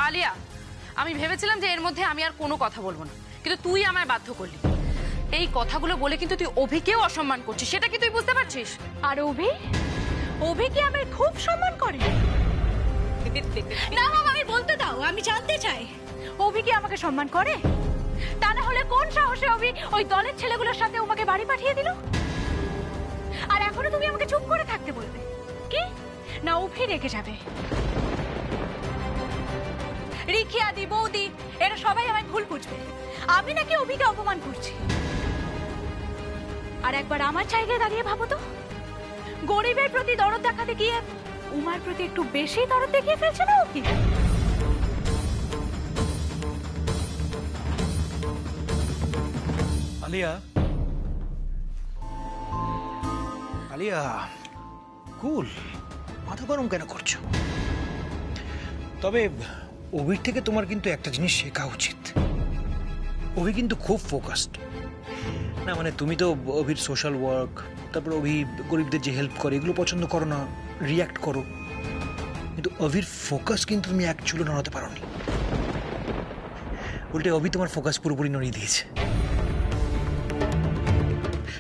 আলিয়া, আমি ভেবেছিলাম যে এর মধ্যে আমি আর কোনো কথা বলবো না, কিন্তু তুই আমায় বাধ্য করলি। এই কথাগুলো বলে কিন্তু তুই অভিকেও অসম্মান করছিস, সেটা কি তুই বুঝতে পারছিস? আর অভি কি আমায় খুব সম্মান করে? না মামা, আমি বলতে দাও, আমি জানতে চাই অভি কি আমাকে সম্মান করে? তা না হলে কোন সাহসে অভি ওই দলের ছেলেগুলোর সাথে আমাকে বাড়ি পাঠিয়ে দিল? আর এখনো তুমি আমাকে চুপ করে থাকতে বলবে? কি না অভি রেখে যাবে? রিকি, আদি, বৌদি এরা সবাই আমায় ভুল বুঝবে, আমি নাকি অভিকে অপমান করছি। আর একবার আমার জায়গায় দাঁড়িয়ে ভাবো তো, গরিবের প্রতি দরদ দেখাতে গিয়ে উমার প্রতি একটু বেশি দরদ দেখিয়ে ফেলছে না ও কি? আলিয়া, আলিয়া, কুল, মাথা গরম কেন করছো? তবে অভির থেকে তোমার কিন্তু একটা জিনিস শেখা উচিত। অভি কিন্তু খুব ফোকাসড। না মানে তুমি তো অভির সোশ্যাল ওয়ার্ক, তারপর অভি গরিবদের যে হেল্প করে এগুলো পছন্দ করো না, রিয়াক্ট করো, কিন্তু অভির ফোকাস কিন্তু তুমি এক চুলো নড়াতে পারো নি। উল্টে অভি তোমার ফোকাস পুরোপুরি নড়িয়ে দিয়েছে।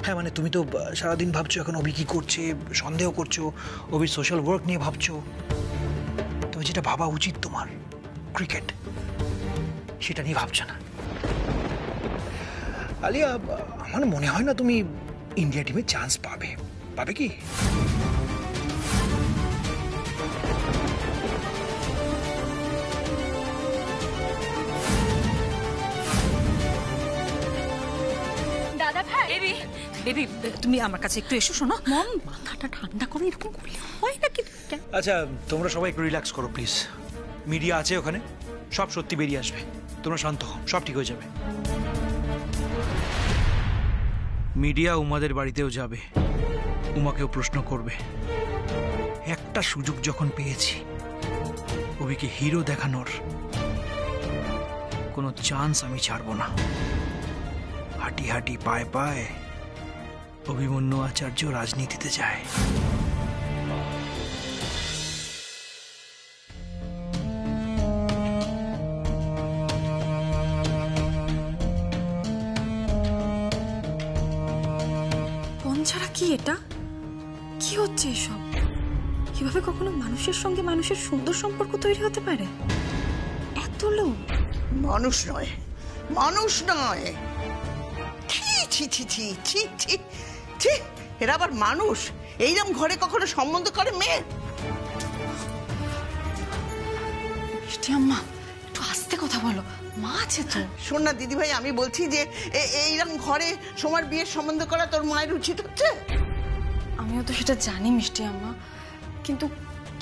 হ্যাঁ মানে তুমি তো সারাদিন ভাবছো এখন অভি কি করছে, সন্দেহ করছো, অভির সোশ্যাল ওয়ার্ক নিয়ে ভাবছো। তবে যেটা ভাবা উচিত তোমার, ক্রিকেট, সেটা নিয়ে ভাবছো না। আলিয়া, আমার মনে হয় না তুমি ইন্ডিয়া টিমে চান্স পাবে। পাবে কি? দাদা ভাই, বেবি বেবি তুমি আমার কাছে একটু এসো। শোনো মম, মাথাটা ঠান্ডা করো, এরকম করলে হয় নাকি? আচ্ছা তোমরা সবাই একটু রিল্যাক্স করো প্লিজ। মিডিয়া আছে ওখানে, সব সত্যি বেরিয়ে আসবে। তোমরা শান্ত হও, সব ঠিক হয়ে যাবে। মিডিয়া উমাদের বাড়িতেও যাবে, উমাকেও প্রশ্ন করবে। একটা সুযোগ যখন পেয়েছি অভিকে হিরো দেখানোর, কোনো চান্স আমি ছাড়বো না। হাঁটি হাঁটি পায়ে পায়ে অভিমন্যু আচার্য রাজনীতিতে যায়। ছাড়া কি এটা? কি হচ্ছে এসব? কিভাবে কখনো মানুষের সঙ্গে মানুষের সুন্দর সম্পর্ক তৈরি হতে পারে? এত লোক মানুষ নয়, মানুষ নয়। ছি ছি ছি ছি ছি ছি ছি, এরা আবার মানুষ? এইরকম ঘরে কখনো সম্বন্ধ করে মেয়ে? মিষ্টি আম্মা, একটু আস্তে কথা বলো, মা আছে তো। শোন না দিদি ভাই, আমি বলছি যে এইরকম ঘরে সোমার বিয়ের সম্বন্ধ করা তোর মায়ের উচিত হচ্ছে? আমিও তো সেটা জানি মিষ্টি আম্মা, কিন্তু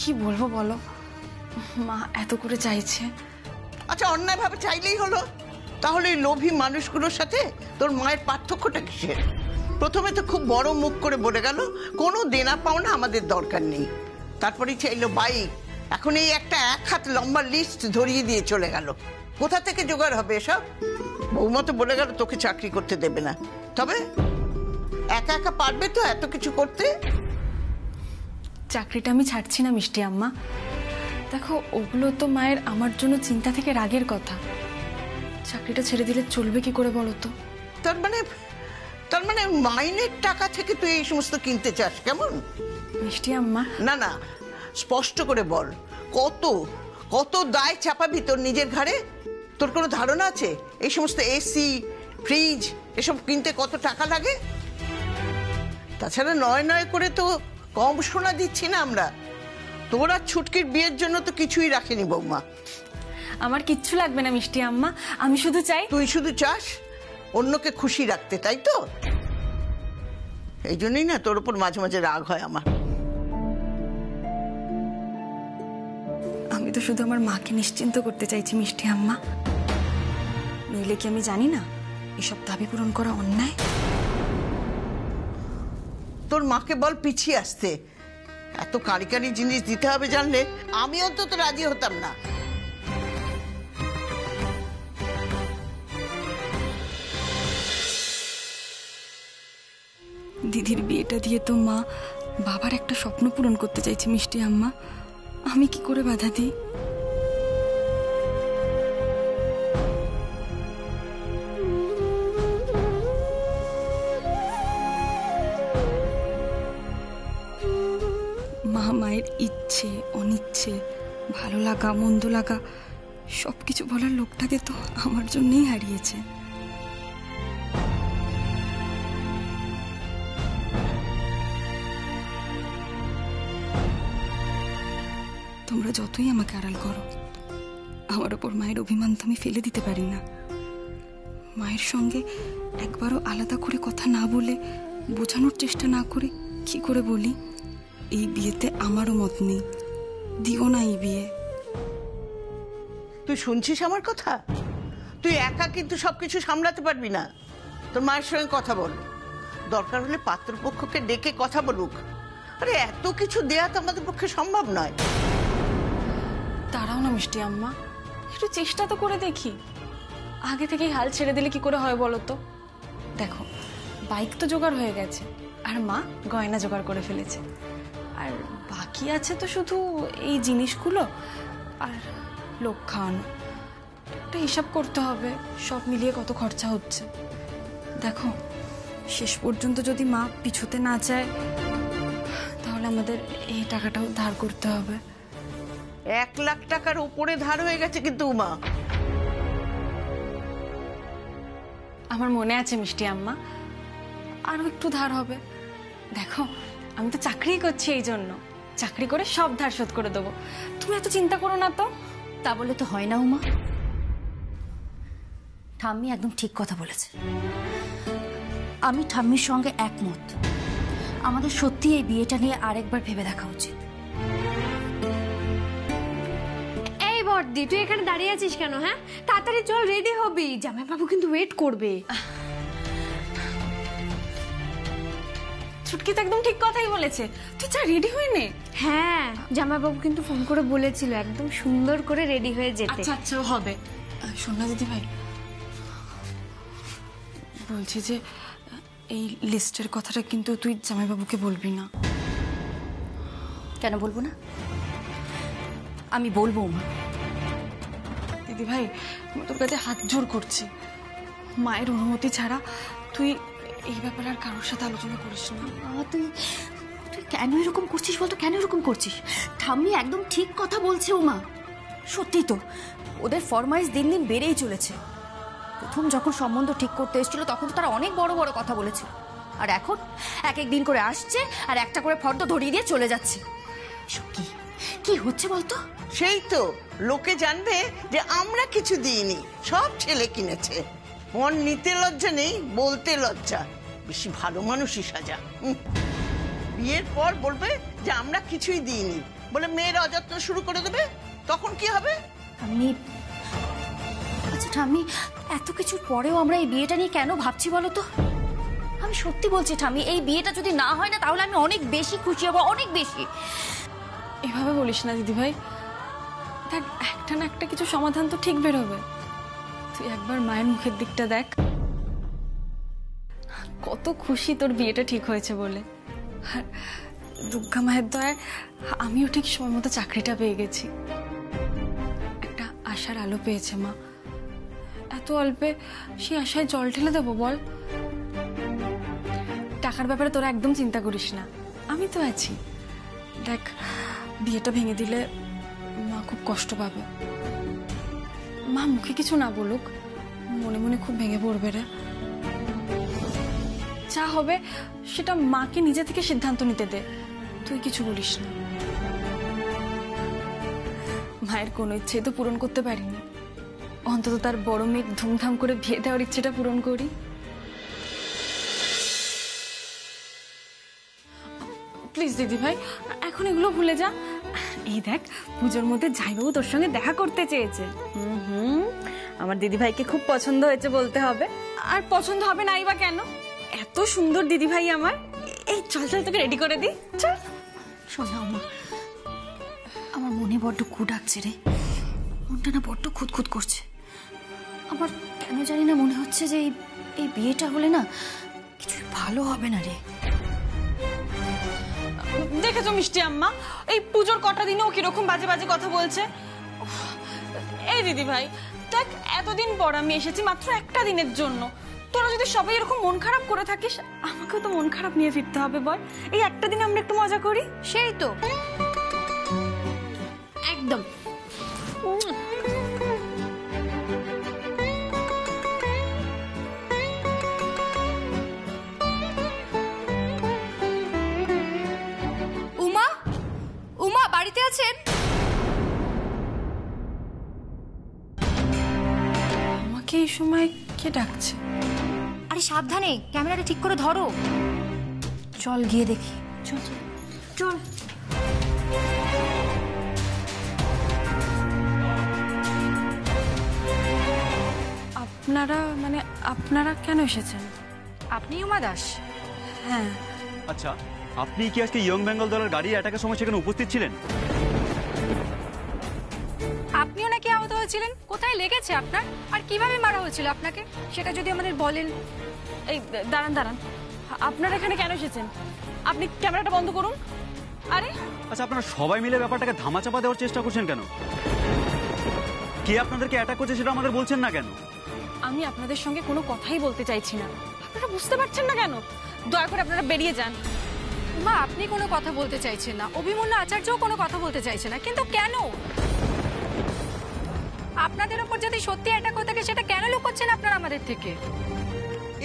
কি বলবো বলো, মা এত করে চাইছে। আচ্ছা অন্যায় ভাবে চাইলেই হলো? তাহলে এই লোভী মানুষগুলোর সাথে তোর মায়ের পার্থক্যটা কিসের? প্রথমে তো খুব বড় মুখ করে বলে গেল কোনো দেনা পাওনা আমাদের দরকার নেই, তারপরেই চাইলো বাইক, এখন এই একটা 1 হাত লম্বা লিস্ট ধরিয়ে দিয়ে চলে গেল। কোথা থেকে জোগাড় হবে এসব? বৌমা তো বলে গেল তোকে চাকরি করতে দেবে না, তবে একা একা পারবে তো এত কিছু করতে? চাকরিটা আমি ছাড়ছি না মিষ্টি আম্মা, দেখো ওগুলো তো মায়ের আমার জন্য চিন্তা থেকে রাগের কথা। চাকরিটা ছেড়ে দিলে চলবে কি করে বলো তো? তার মানে মাইনের টাকা থেকে তুই এই সমস্ত কিনতে চাস কেমন? মিষ্টি আম্মা, না না, স্পষ্ট করে বল, কত কত দায় চাপাবি তোর নিজের ঘাড়ে? তোর কোনো ধারণা আছে এই সমস্ত এসি, ফ্রিজ এসব কিনতে কত টাকা লাগে? তাছাড়া নয় নয় করে তো কম সোনা দিচ্ছি না আমরা। তোর আর ছুটকির বিয়ের জন্য তো কিছুই রাখিনি বৌমা। আমার কিচ্ছু লাগবে না মিষ্টি আম্মা, আমি শুধু চাই। তুই শুধু চাস অন্যকে খুশি রাখতে, তাই তো? এই জন্যই না তোর উপর মাঝে মাঝে রাগ হয় আমার। আমি তো শুধু আমার মাকে নিশ্চিন্ত করতে চাইছি মিষ্টি আম্মা, নইলে কি আমি জানি না এসব দাবি পূরণ করা অন্যায়? তোর মাকে বল পিছিয়ে আসতে। এত কারি কারি জিনিস দিতে হবে জানলে আমি অন্তত রাজি হতাম না। দিদির বিয়েটা দিয়ে তো মা বাবার একটা স্বপ্ন পূরণ করতে চাইছে মিষ্টি আম্মা, আমি কি করে বাধা দিই? ইচ্ছে, ভালো লাগা মন্দ লাগা সব কিছু বলার লোকটাকে তো আমার জন্যই হারিয়েছে। তোমরা যতই আমাকে আড়াল করো, আমার ওপর মায়ের অভিমান তো আমি ফেলে দিতে পারি না। মায়ের সঙ্গে একবারও আলাদা করে কথা না বলে, বোঝানোর চেষ্টা না করে কি করে বলি এই বিয়েতে আমারও মত নেই, দিও না এই বিয়ে। তুই শুনছিস আমার কথা? তুই একা কিন্তু সবকিছু সামলাতে পারবি না। তোর মায়ের সঙ্গে কথা বল, দরকার হলে পাত্রপক্ষকে ডেকে কথা বলুক। আরে এত কিছু দেয়া তো আমাদের পক্ষে সম্ভব নয়। দাঁড়াও না মিষ্টি আম্মা, একটু চেষ্টা তো করে দেখি। আগে থেকেই হাল ছেড়ে দিলে কি করে হয় বলো তো? দেখো, বাইক তো জোগাড় হয়ে গেছে, আর মা গয়না জোগাড় করে ফেলেছে, আর বাকি আছে তো শুধু এই জিনিসগুলো আর লোক খাওয়ানো। একটা হিসাব করতে হবে সব মিলিয়ে কত খরচা হচ্ছে। দেখো, শেষ পর্যন্ত যদি মা পিছুতে না চায় তাহলে আমাদের এই টাকাটাও ধার করতে হবে। 1 লাখ টাকার উপরে ধার হয়ে গেছে কিন্তু উমা। আমার মনে আছে মিষ্টি আম্মা, আরো একটু ধার হবে। দেখো, আমি তো চাকরি করছি, এই জন্য চাকরি করে সব ধার শোধ করে দেবো। তুমি এত চিন্তা করো না তো। তা বলে তো হয় না উমা, ঠাম্মি একদম ঠিক কথা বলেছে। আমি ঠাম্মির সঙ্গে একমত, আমাদের সত্যি এই বিয়েটা নিয়ে আরেকবার ভেবে দেখা উচিত। এই বর্দি, তুই এখানে দাঁড়িয়ে আছিস কেন? হ্যাঁ, তাড়াতাড়ি চল, রেডি হবি, জামাইবাবু কিন্তু ওয়েট করবে। ছুটকি তো একদম ঠিক কথাই বলেছে, তুই যা রেডি হয়ে নে। হ্যাঁ, জামাইবাবু কিন্তু ফোন করে বলেছিল একদম সুন্দর করে রেডি হয়ে যেতে। আচ্ছা আচ্ছা, হবে। শোন না দিদি ভাই, বলছি যে এই লিস্টের কথাটা কিন্তু তুই জামাইবাবুকে বলবি না। কেন বলবো না? আমি বলবো উমা। দিদি ভাই, আমি তোর কাছে হাত জোর করছি, মায়ের অনুমতি ছাড়া তুই এই ব্যাপারে আর কারোর সাথে আলোচনা করিস না। তুই তুই কেন এরকম করছিস বলতো? কেন এরকম করছিস? ঠাম্মি একদম ঠিক কথা বলছে উমা। সত্যি তো, ওদের ফরমাইশ দিন দিন বেড়েই চলেছে। প্রথম যখন সম্বন্ধ ঠিক করতে এসেছিল তখন তো তারা অনেক বড় বড় কথা বলেছে, আর এখন এক এক দিন করে আসছে আর একটা করে ফর্দ ধরিয়ে দিয়ে চলে যাচ্ছে। কি কি হচ্ছে বলতো? সেই তো, লোকে জানবে যে আমরা কিছু দিইনি, সব ছেলে কিনেছে। মন নিতে লজ্জা নেই, বলতে লজ্জা। বেশি ভালো মানুষই সাজা। বিয়ের পর বলবে যে আমরা কিছুই দিইনি বলে মেয়ের অযত্ন শুরু করে দেবে, তখন কি হবে? আমি আচ্ছা ঠাম্মি, এত কিছুর পরেও আমরা এই বিয়েটা নিয়ে কেন ভাবছি বলো তো? আমি সত্যি বলছি ঠাম্মি, এই বিয়েটা যদি না হয় না তাহলে আমি অনেক বেশি খুশি হব, অনেক বেশি। এভাবে বলিস না দিদি ভাই, দেখ একটা না একটা কিছু সমাধান তো ঠিক বেরোবে। তুই একবার মায়ের মুখের দিকটা দেখ, কত খুশি তোর বিয়েটা ঠিক হয়েছে বলে। আর দুর্গা মায়ের দয়ায় আমিও ঠিক সময় মতো চাকরিটা পেয়ে গেছি। একটা আশার আলো পেয়েছে মা। এত অল্পে সেই আশায় জল ঢেলে দেবো বল? টাকার ব্যাপারে তোরা একদম চিন্তা করিস না, আমি তো আছি। দেখ, বিয়েটা ভেঙে দিলে মা খুব কষ্ট পাবে। মা মুখে কিছু না বলুক, মনে মনে খুব ভেঙে পড়বে রে। যা হবে সেটা মাকে নিজে থেকে সিদ্ধান্ত নিতে দে, তুই কিছু বলিস না। মায়ের কোনো ইচ্ছে তো পূরণ করতে পারিনি, অন্তত তার বড় মেয়ের ধুমধাম করে বিয়ে দেওয়ার ইচ্ছেটা পূরণ করি। প্লিজ দিদি ভাই, এখন এগুলো ভুলে যা। এই দেখ, পুজোর মধ্যে জামাইবাবু তোর সঙ্গে দেখা করতে চেয়েছে। আমার দিদি ভাইকে খুব পছন্দ হয়েছে বলতে হবে। আর পছন্দ হবে নাই বা কেন? এত সুন্দর দিদি ভাই আমার। এই চল চল, তোকে রেডি করে দিই, চল। শোনা উমা, আমার মনে বড্ড কু ডাকছে রে, মনটা না বড্ড খুঁতখুত করছে। আমার কেন জানি না মনে হচ্ছে যে এই বিয়েটা হলে না কিছুই ভালো হবে না রে। দেখেছো মিষ্টি আম্মা, এই পুজোর কটা দিনে ও কিরকম বাজে বাজে কথা বলছে। এই দিদি ভাই দেখ, এতদিন পর আমি এসেছি মাত্র একটা দিনের জন্য। তোরা যদি সবাই এরকম মন খারাপ করে থাকিস, আমাকেও তো মন খারাপ নিয়ে ফিরতে হবে বল। এই একটা দিনে আমরা একটু মজা করি। সেই তো, এই সময় কে ডাকছে? আরে সাবধানে, ক্যামেরাটা ঠিক করে ধরো। চল গিয়ে দেখি। চল চল চল। আপনারা কেন এসেছেন? আপনি উমা দাস? হ্যাঁ। আচ্ছা, আপনি কি আজকে ইয়ং বেঙ্গল দলের গাড়ি অ্যাটাকের সময় সেখানে উপস্থিত ছিলেন? আপনিও নাকি আহত হয়েছিলেন? কোথায় লেগেছে আপনার, আর কিভাবে মারা হয়েছিল আপনাকে, সেটা যদি আমাদের বলেন। এই দাঁড়ান, আপনারা এখানে কেন এসেছেন? আপনি ক্যামেরাটা বন্ধ করুন। আরে আচ্ছা, আপনারা সবাই মিলে ব্যাপারটাকে ধামাচাপা দেওয়ার চেষ্টা করছেন কেন? কে আপনাদেরকে অ্যাটাক করছে সেটা আমাদের বলছেন না কেন? আমি আপনাদের সঙ্গে কোনো কথাই বলতে চাইছি না। আপনারা বুঝতে পারছেন না কেন? দয়া করে আপনারা বেরিয়ে যান। মা, আপনি কোনো কথা বলতে চাইছেন না, অভিমন্যু আচার্যও কোনো কথা বলতে চাইছে না, কিন্তু কেন? আপনাদের উপর যদি সত্যি অ্যাটাক হয়ে থাকে সেটা কেন লুকোচ্ছেন আপনারা আমাদের থেকে?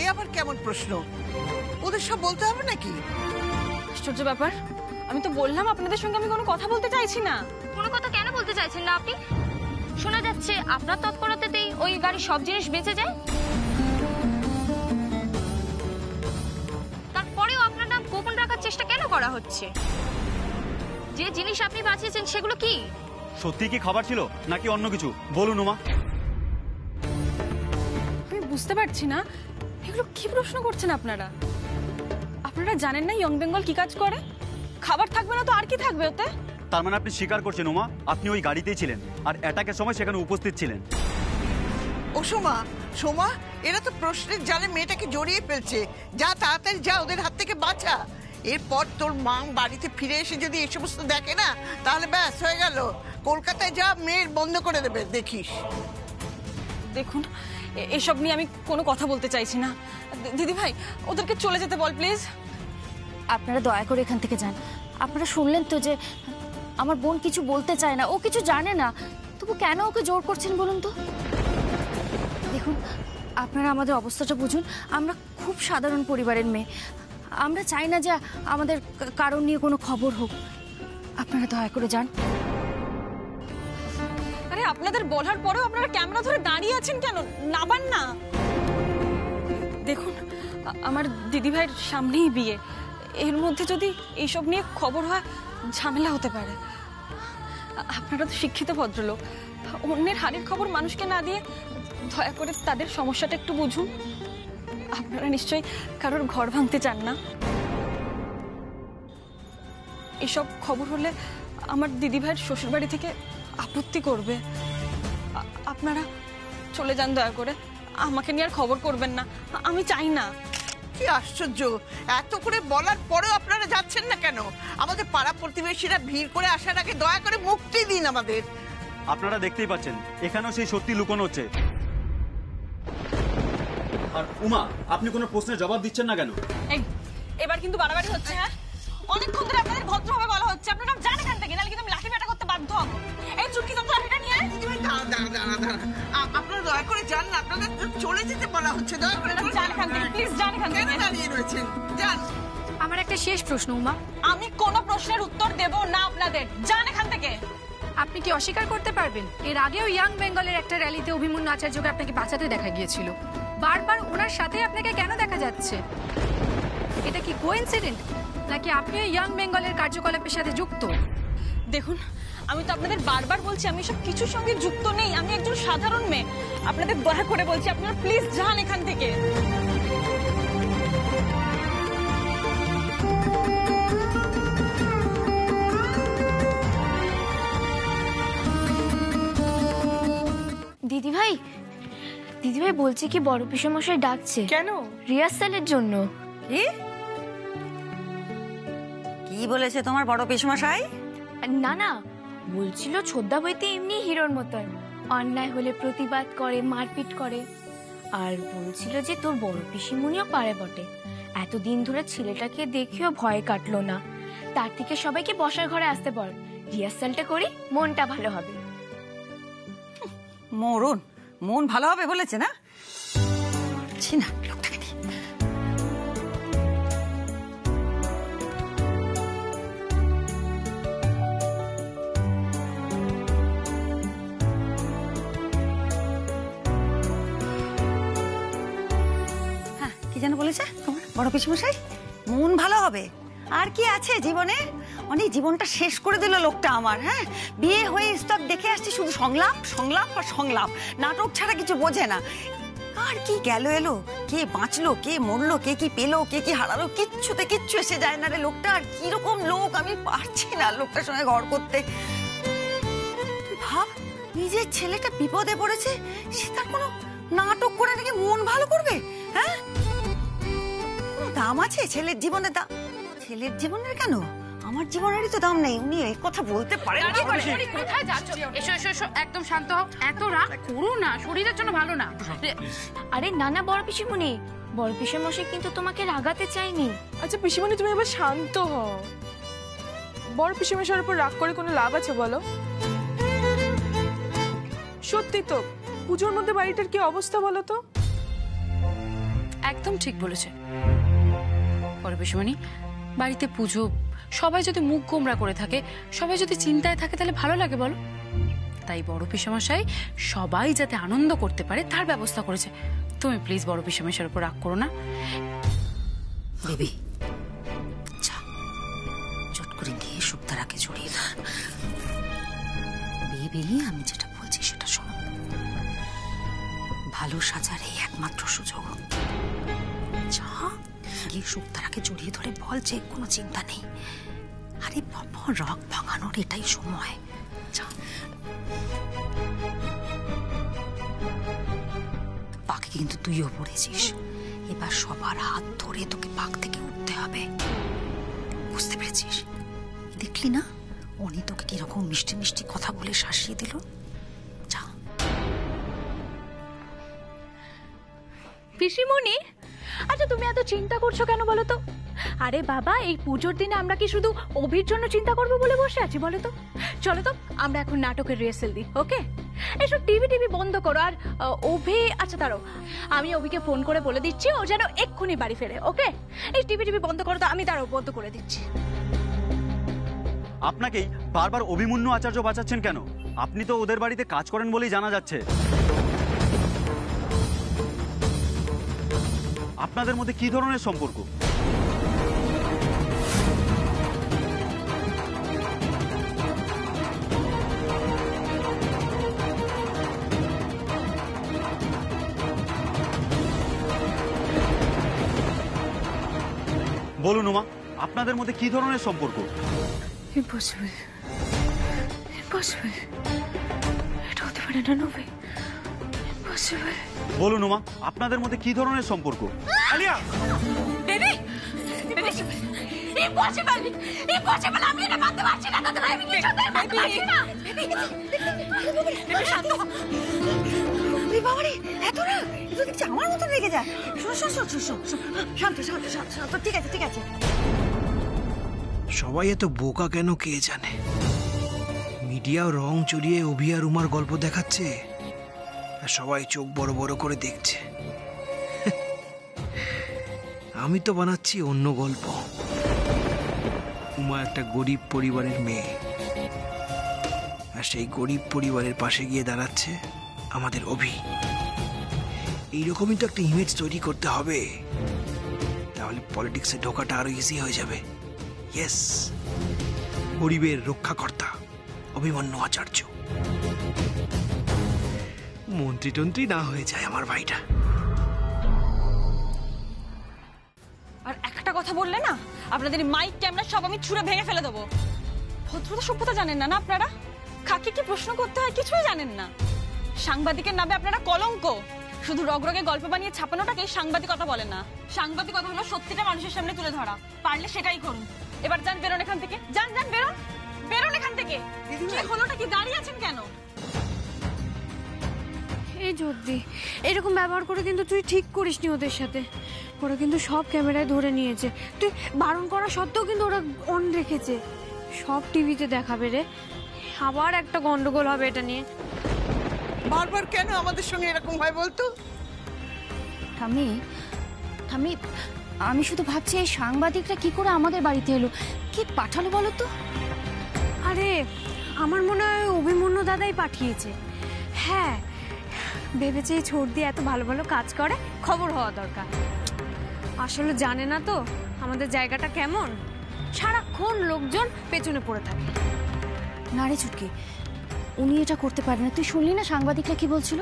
এ আবার কেমন প্রশ্ন? ওদের সব বলতে হবে নাকি? আশ্চর্য ব্যাপার, আমি তো বললাম আপনাদের সঙ্গে আমি কোনো কথা বলতে চাইছি না। কোনো কথা কেন বলতে চাইছেন না আপনি? শোনা যাচ্ছে আপনার তৎপরতাতেই ওই গাড়ির সব জিনিস বেঁচে যায়। তারপরেও আপনার নাম গোপন রাখার চেষ্টা কেন করা হচ্ছে? যে জিনিস আপনি বাঁচিয়েছেন সেগুলো কি? সত্যি কি খাবার ছিল নাকি অন্য কিছু? বলুন উমা। আমি বুঝতে পারছি না এগুলো কি প্রশ্ন করছেন আপনারা। আপনারা জানেন না ইয়ং বেঙ্গল কি কাজ করে? খাবার থাকবে না তো আর কি থাকবে ওতে? তার মানে আপনি স্বীকার করছেন উমা, আপনি ওই গাড়িতেই ছিলেন আর অ্যাটাকের সময় সেখানে উপস্থিত ছিলেন? ও সোমা, এরা তো প্রশ্নের জালে মেয়েটাকে জড়িয়ে ফেলছে। যা তাড়াতাড়ি যা, ওদের হাত থেকে বাঁচা। এরপর তোর মা বাড়িতে ফিরে এসে যদি এই সমস্ত দেখে না, তাহলে ব্যাস হয়ে গেল। কলকাতায় যা, মেয়ের বন্ধ করে দেবে, দেখিস। দেখুন, এসব নিয়ে আমি কোনো কথা বলতে চাইছি না। দিদি ভাই, ওদেরকে চলে যেতে বল প্লিজ। আপনারা দয়া করে এখান থেকে যান। আপনারা শুনলেন তো যে আমার বোন কিছু বলতে চায় না, ও কিছু জানে না, তবু কেন ওকে জোর করছেন বলুন তো? দেখুন, আপনারা আমাদের অবস্থাটা বুঝুন। আমরা খুব সাধারণ পরিবারের মেয়ে, আমরা চাই না যে আমাদের কারণ নিয়ে কোনো খবর হোক। আপনারা দয়া করে যান। আরে আপনাদের বলার পরেও আপনারা ক্যামেরা ধরে দাঁড়িয়ে আছেন কেন? নামান না। দেখুন, আমার দিদি ভাইয়ের সামনেই বিয়ে, এর মধ্যে যদি এইসব নিয়ে খবর হয় ঝামেলা হতে পারে। আপনারা তো শিক্ষিত ভদ্রলোক, অন্যের হাড়ের খবর মানুষকে না দিয়ে দয়া করে তাদের সমস্যাটা একটু বুঝুন। আপনারা নিশ্চয়ই কারোর ঘর ভাঙতে চান না। এসব খবর হলে আমার দিদি ভাইয়ের শ্বশুরবাড়ি থেকে আপত্তি করবে। আপনারা চলে যান দয়া করে, আমাকে নিয়ে আর খবর করবেন না, আমি চাই না। কি আশ্চর্য, এত করে বলার পরেও আপনারা যাচ্ছেন না কেন? আমাদের পাড়া প্রতিবেশীরা ভিড় করে আসার আগে দয়া করে মুক্তি দিন আমাদের। আপনারা দেখতেই পাচ্ছেন এখানেও সেই সত্যি লুকোনো হচ্ছে। আর উমা, আপনি কোনো প্রশ্নের জবাব দিচ্ছেন না কেন? এবার কিন্তু বাড়াবাড়ি হচ্ছে। হ্যাঁ, অনেকক্ষণ ধরে আপনাদের ভদ্রভাবে বলা হচ্ছে। আপনারা জান এখান থেকে, নাহলে কিন্তু আমি লাঠি পেটা করতে বাধ্য হব। এই চুটকি তো লাঠিটা নিয়ে দাঁড়া, আপনারা দয়া করে যান না, আপনাদের চলে যেতে বলা হচ্ছে। দয়া করে যান এখান থেকে, প্লিজ যান এখান থেকে। দাঁড়িয়ে রয়েছেন, যান। আমার একটা শেষ প্রশ্ন উমা, আমি কোনো প্রশ্নের উত্তর দেব না আপনাদের। যান এখান থেকে। আপনি কি অস্বীকার করতে পারবেন এর আগেও ইয়াং বেঙ্গলের একটা র্যালিতে অভিমন্যু আচার্যকে আপনাকে বাঁচাতে দেখা গিয়েছিল? বারবার ওনার সাথে আপনাকে কেন দেখা যাচ্ছে? এটা কি কোইন্সিডেন্ট, নাকি আপনিও ইয়াং বেঙ্গলের কার্যকলাপের সাথে যুক্ত? দেখুন, আমি তো আপনাদের বারবার বলছি আমি সব কিছুর সঙ্গে যুক্ত নেই। আমি একজন সাধারণ মেয়ে। আপনাদের দয়া করে বলছি, আপনারা প্লিজ যান এখান থেকে। দিদিভাই, দিদিভাই বলছি কি বড় পিসেমশাই ডাকছে। কেন? রিহার্সালের জন্য। কি বলেছে তোমার বড় পিসমশাই? না না, বলছিল ছোদ্দা বইতে এমনি হিরোর মতন, অন্যায় হলে প্রতিবাদ করে, মারপিট করে। আর বলছিল যে তোর বড় পিসিমণিও পারে বটে। এতদিন ধরে ছেলেটাকে দেখিও ভয় কাটলো না। তার থেকে সবাইকে বসার ঘরে আসতে বল, রিহার্সালটা করি, মনটা ভালো হবে। মন ভালো হবে বলেছে না? না, লোকটাকে দিয়ে। যেন বলেছে তোমার বড় পিসমশাই? মন ভালো হবে আর কি আছে জীবনে? অনেক জীবনটা শেষ করে দিল লোকটা আমার। হ্যাঁ, বিয়ে হয়ে স্তব দেখে আসছি শুধু সংলাপ সংলাপ আর সংলাপ, নাটক ছাড়া কিছু বোঝে না। আর কি গেল এলো, কে বাঁচলো, কে মরলো, কে কি পেলো, কে কি হারালো, কিচ্ছুতে কিচ্ছু এসে যায় না রে লোকটা। আর কিরকম লোক, আমি পারছি না লোকটার সঙ্গে ঘর করতে। তুই ভাব, নিজের ছেলেটা বিপদে পড়েছে, সে তার কোনো নাটক করে নাকি মন ভালো করবে? হ্যাঁ, কোনো দাম আছে ছেলের জীবনে? দাম ছেলের জীবনের কেন, আমার জীবনেরই তো দাম নেই। উনি এই কথা বলতে পারেন কি করে? কোথায় যাচ্ছ? এসো এসো এসো, একদম শান্ত হও। এত রাগ করো না, শরীরের জন্য ভালো না। আরে না না বড় পিসিমণি, বড় পিসেমশাই কিন্তু তোমাকে রাগাতে চাইনি। আচ্ছা পিসিমণি, তুমি এবার শান্ত হও। বড় পিসিমশাইয়ের উপর রাগ করে কোনো লাভ আছে বলো? সত্যি তো, পুজোর মধ্যে বাড়িটার কি অবস্থা বলো তো? একদম ঠিক বলেছে বড় পিসিমণি। বাড়িতে পুজো, সবাই যদি মুখ গোমরা করে থাকে, সবাই যদি চিন্তায় থাকে, তাহলে ভালো লাগে বলো? তাই বড় পিসেমশাই সবাই যাতে আনন্দ করতে পারে তার ব্যবস্থা করেছে। তুমি প্লিজ বড় পিসেমশাইয়ের উপর রাগ করো না। বেবি যা, চট করে গিয়ে শুক্তারাকে জড়িয়ে দাও। বেবি, আমি যেটা বলছি সেটা শোনো। ভালো সাজার এই একমাত্র সুযোগ। যা গিয়ে শুক্তারাকে জড়িয়ে ধরে বল যে কোনো চিন্তা নেই। আরে বাবা, রাগ ভাঙানোর এটাই সময়। যা, পাকে কিন্তু তুইও পড়েছিস। এবার সবার হাত ধরে তোকে পাক থেকে উঠতে হবে, বুঝতে পেরেছিস? দেখলি না উনি তোকে কিরকম মিষ্টি মিষ্টি কথা বলে শাসিয়ে দিল। যা। পিসিমণি, আচ্ছা তুমি এত চিন্তা করছো কেন বলো তো? আরে বাবা, এই পুজোর দিনে আমরা কি শুধু অভির জন্য চিন্তা করবো বলে বসে আছি বলো তো? চলো তো আমরা এখন নাটকের রিহার্সেল দিই, ওকে? এসব টিভি বন্ধ করো। আর অভি, আচ্ছা দাঁড়ো, আমি অভিকে ফোন করে বলে দিচ্ছি ও যেন এক্ষুনি বাড়ি ফেরে, ওকে? এই টিভি বন্ধ করো তো, আমি দাঁড়াও বন্ধ করে দিচ্ছি। আপনাকেই বারবার অভিমন্যু আচার্য বাঁচাচ্ছেন কেন? আপনি তো ওদের বাড়িতে কাজ করেন বলেই জানা যাচ্ছে। আপনাদের মধ্যে কি ধরনের সম্পর্ক? বলুন উমা, আপনাদের মধ্যে কি ধরনের সম্পর্ক? ইম্পসিবল, ইম্পসিবল, এটা হতে পারে না নবে। ইম্পসিবল। বলুন উমা, আপনাদের মধ্যে কি ধরনের সম্পর্ক? Alia, baby, baby, impossible, impossible, আমি এটা মানতে পারছি না। দাদা ভাই, আমি কিছু মানতে পারছি না। বেবি, বেবি শান্ত হও। ওই বাবা রে, এত না, তুই দেখছি আমার মতো রেগে যায়। শোন শোন শোন শোন শোন, শান্ত শান্ত শান্ত শান্ত, ঠিক আছে ঠিক আছে। সবাই এত বোকা কেন কে জানে? মিডিয়া রং চড়িয়ে অভি আর উমার গল্প দেখাচ্ছে, আর সবাই চোখ বড় বড় করে দেখছে। আমি তো বানাচ্ছি অন্য গল্প। উমা একটা গরিব পরিবারের মেয়ে, আর সেই গরিব পরিবারের পাশে গিয়ে দাঁড়াচ্ছে আমাদের অভি। এইরকমই তো একটা ইমেজ তৈরি করতে হবে, তাহলে পলিটিক্সে ঢোকাটা আরো ইজি হয়ে যাবে। ইয়েস, গরিবের রক্ষাকর্তা অভিমন্যু আচার্য। মন্ত্রী টন্ত্রী না হয়ে যায় আমার ভাইটা। আর একটা কথা বললে না, আপনাদের মাইক ক্যামেরা সব আমি ছুঁড়ে ভেঙে ফেলে দেবো। ভদ্রতা সভ্যতা জানেন না না আপনারা? কাকে কি প্রশ্ন করতে হয় কিছুই জানেন না। সাংবাদিকের নামে আপনারা কলঙ্ক। শুধু রগরগে গল্প বানিয়ে ছাপানোটাকে সাংবাদিকতা বলে না। সাংবাদিকতা হলো সত্যিটা মানুষের সামনে তুলে ধরা। পারলে সেটাই করুন। এবার যান, বেরোন এখান থেকে। যান যান, বেরোন, বেরোন এখান থেকে। কি হলোটা কি, দাঁড়িয়ে আছেন কেন? এই জর্দি, এরকম ব্যবহার করে কিন্তু তুই ঠিক করিসনি ওদের সাথে। ওরা কিন্তু সব ক্যামেরায় ধরে নিয়েছে, তুই বারণ করা সত্ত্বেও কিন্তু ওরা অন রেখেছে। সব টিভিতে দেখাবে রে, আবার একটা গন্ডগোল হবে এটা নিয়ে। বারবার কেন আমাদের সঙ্গে এরকম হয় বলতো? ঠাম্মি, ঠাম্মি, আমি শুধু ভাবছি এই সাংবাদিকরা কি করে আমাদের বাড়িতে এলো, কি পাঠালো বলো তো? আরে আমার মনে হয় অভিমন্যু দাদাই পাঠিয়েছে। হ্যাঁ, ভেবেছে এই ছোট দিয়ে এত ভালো ভালো কাজ করে, খবর হওয়া দরকার। আসলে জানে না তো আমাদের জায়গাটা কেমন, সারাক্ষণ লোকজন পেছনে পড়ে থাকে। না রে চুটকি, উনি এটা করতে পারেন না। তুই শুনলি না সাংবাদিকরা কি বলছিল?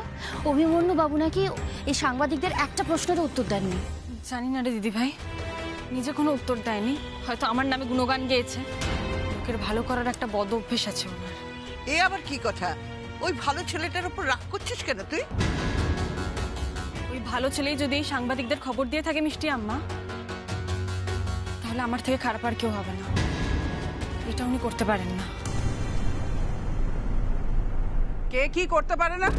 অভিমন্যু বাবু নাকি এই সাংবাদিকদের একটা প্রশ্নেরও উত্তর দেননি। জানি না রে দিদি ভাই, নিজে কোনো উত্তর দেয়নি, হয়তো আমার নামে গুণগান গেয়েছে। লোকের ভালো করার একটা বদ অভ্যেস আছে ওনার। এ আবার কি কথা? ওই ভালো ছেলেটার উপর রাগ করছিস কেন তুই? ওই ভালো ছেলেই যদি এই সাংবাদিকদের খবর দিয়ে থাকে মিষ্টি আম্মা, তাহলে আমার থেকে খারাপ আর কেউ হবে না। এটা উনি করতে পারেন না। কে কি করতে পারে না?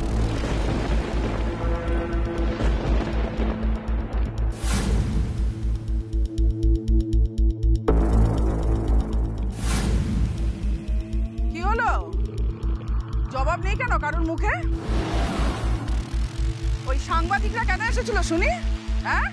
কি হলো? জবাব নেই কেন কারোর মুখে? ওই সাংবাদিকরা কেন এসেছিল শুনি? হ্যাঁ,